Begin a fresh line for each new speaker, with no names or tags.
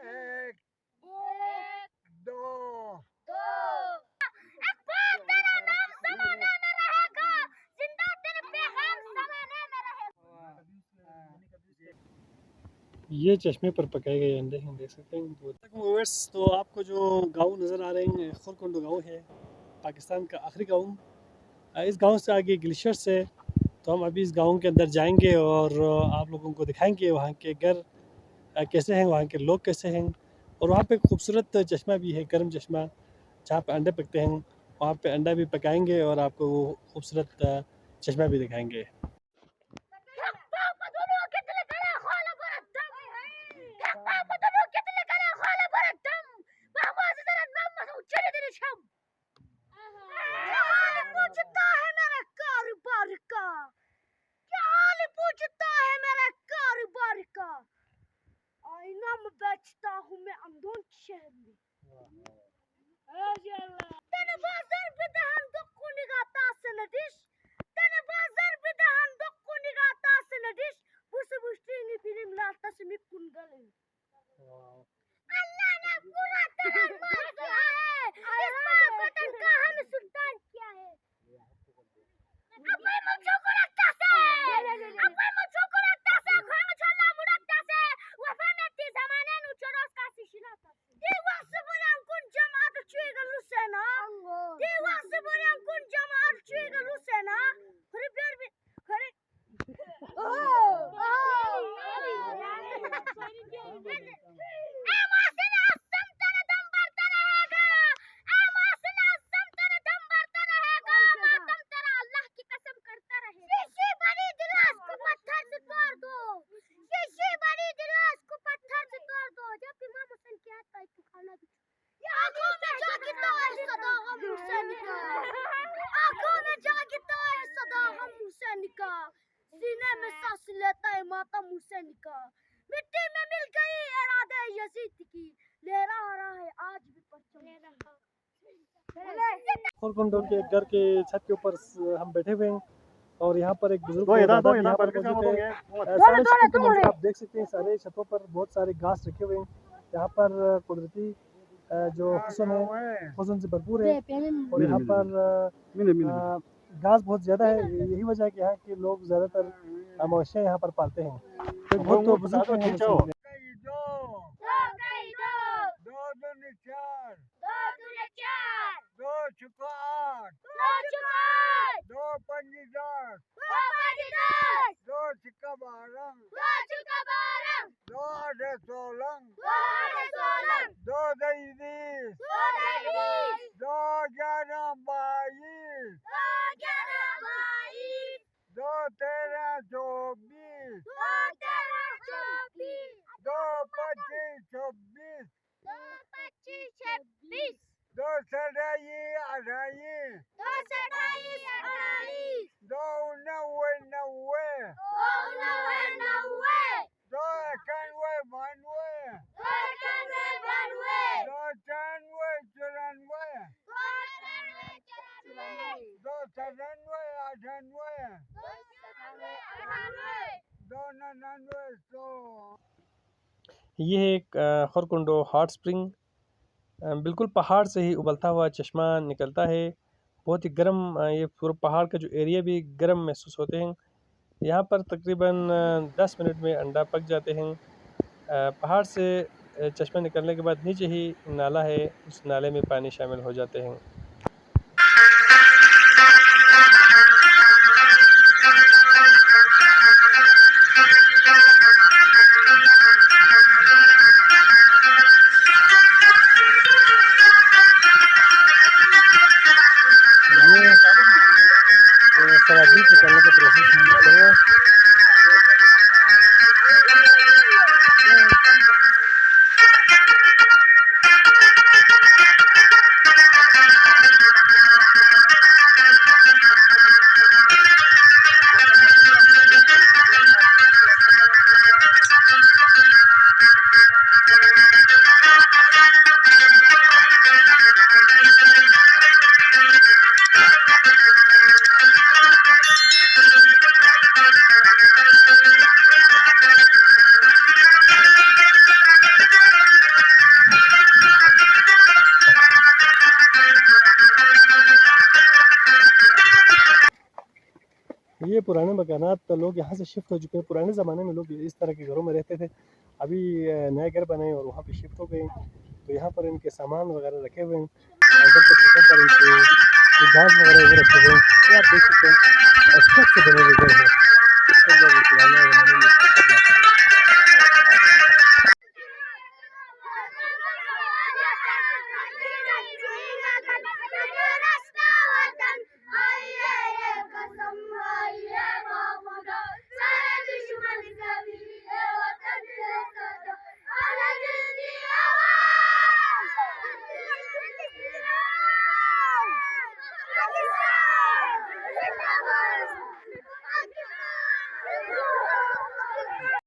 एक दो
ये चश्मे पर पकाए गए अंडे हैं, देख सकते हैं व्यूअर्स। तो आपको जो गांव नज़र आ रहे हैं खोरकुंडो गांव है, पाकिस्तान का आखिरी गांव। इस गांव से आगे ग्लेशियर्स है, तो हम अभी इस गांव के अंदर जाएंगे और आप लोगों को दिखाएंगे वहाँ के घर कैसे हैं, वहाँ के लोग कैसे हैं। और वहाँ पे खूबसूरत चश्मा भी है, गर्म चश्मा, जहाँ पे अंडे पकते हैं। वहाँ पे अंडा भी पकाएंगे और आपको वो खूबसूरत चश्मा भी दिखाएंगे।
बेचता हूँ मैं अमदोन शहर में। Tane bazar bidahan dokkuni gata senediş. Tane bazar bidahan dokkuni gata senediş. Busu bustini film latası mi kundalı. Allah ने पूरा तरह मार दिया है। इस पागल का हम सुल्तान किया है। अब मैं मुझे को लगता से खाना चला मुड़ता से वफा में ती जमाने नु चरोस का सिशिना था देवा से बरे अंकुन जमात चुएगा लुसेना देवा से बरे अंकुन जमात चुएगा लुसेना खरे बेर भी खरे सीने में सांस लेता है माता मुँह से निकाल मिट्टी में मिल गई इरादे यजीद की लहरा रहा है आज भी परचम
खोरकुंडो के घर के छत के ऊपर हम बैठे हुए हैं और यहाँ पर एक बुजुर्ग यहाँ पर मौजूद है। सारे छतों के मंजर आप देख सकते हैं, सारे छतों पर बहुत सारे घास रखे हुए हैं। यहाँ पर कुदरती जो हुस्न है, हुस्न से भरपूर है और यहाँ पर घास बहुत ज़्यादा है। यही वजह है कि यहाँ के लोग ज़्यादातर मवेशियाँ यहाँ पर पालते हैं। तो बहुत तो बुजुर्ग हैं।
दो
दो
दूनी चार
चार
दो छुका आठ दो पंजी दस दो छिक्का बारह दो आठे सोलह दो दही बीस दो ग्यारह बाईस दो तेरह चौबीस दो पच्चीस छब्बीस दो सताई अट्ठाईस दो नब्बे नब्बे दो इक्यानवे बानवे दो छियानवे चौरानवे दो सतानवे अठानवे दो 99 100।
ये है एक खोरकुंडो हॉट स्प्रिंग, बिल्कुल पहाड़ से ही उबलता हुआ चश्मा निकलता है। बहुत ही गर्म, ये पूरा पहाड़ का जो एरिया भी गर्म महसूस होते हैं। यहाँ पर तकरीबन 10 मिनट में अंडा पक जाते हैं। पहाड़ से चश्मा निकलने के बाद नीचे ही नाला है, उस नाले में पानी शामिल हो जाते हैं। सराजी निकलने का प्रोसेस चल रहा है। ये पुराने मकानात तो लोग यहाँ से शिफ्ट हो चुके हैं। पुराने ज़माने में लोग इस तरह के घरों में रहते थे। अभी नए घर बने और वहाँ पे शिफ्ट हो गए, तो यहाँ पर इनके सामान वगैरह रखे हुए हैं। घर के छतों पर इनके घास वगैरह वो रखे हुए हैं। ये आप देख सकते हैं स्टैक से बने हुए घर हैं।